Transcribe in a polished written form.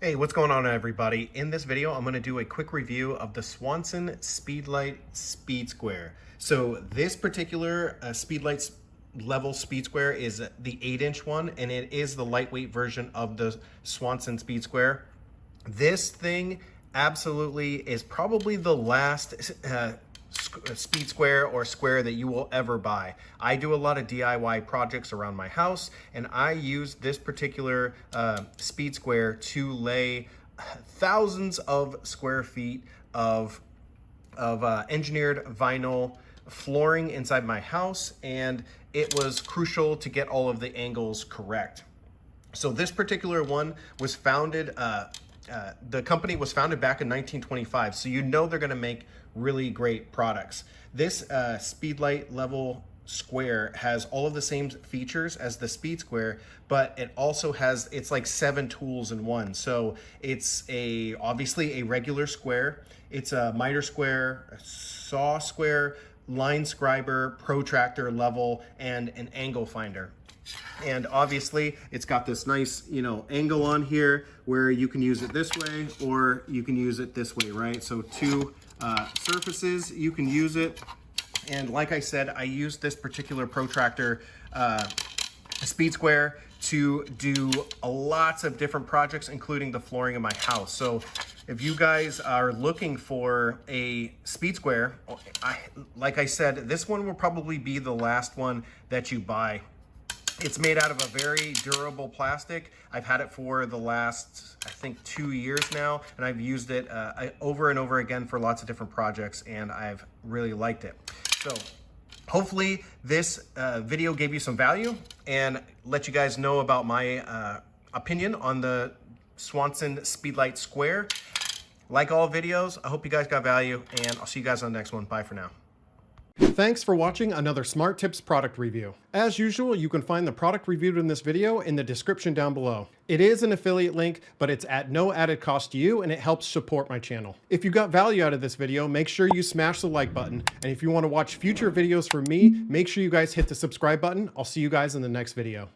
Hey, what's going on everybody? In this video, I'm going to do a quick review of the Swanson Speedlight Speed Square. So this particular Speedlight level Speed Square is the 8-inch one, and it is the lightweight version of the Swanson Speed Square. This thing absolutely is probably the last speed square or square that you will ever buy. I do a lot of DIY projects around my house, and I use this particular speed square to lay thousands of square feet of engineered vinyl flooring inside my house, and it was crucial to get all of the angles correct. So this particular one was founded, the company was founded back in 1925, so you know they're gonna make really great products. This Speedlight level square has all of the same features as the Speed Square, but it also has, it's like 7 tools in one. So it's obviously a regular square, it's a miter square, a saw square, line scriber, protractor, level, and an angle finder. And obviously it's got this nice, angle on here where you can use it this way or you can use it this way, right? So two surfaces, you can use it. And like I said, I use this particular protractor speed square to do lots of different projects, including the flooring in my house. So if you guys are looking for a speed square, like I said, this one will probably be the last one that you buy. It's made out of a very durable plastic. I've had it for the last, I think, 2 years now, and I've used it over and over again for lots of different projects, and I've really liked it. So hopefully this video gave you some value and let you guys know about my opinion on the Swanson Speedlight Square. Like all videos, I hope you guys got value, and I'll see you guys on the next one. Bye for now. Thanks for watching another SMARTIPS product review. As usual, you can find the product reviewed in this video in the description down below. It is an affiliate link, but it's at no added cost to you, and it helps support my channel. If you got value out of this video, make sure you smash the like button. And if you want to watch future videos from me, make sure you guys hit the subscribe button. I'll see you guys in the next video.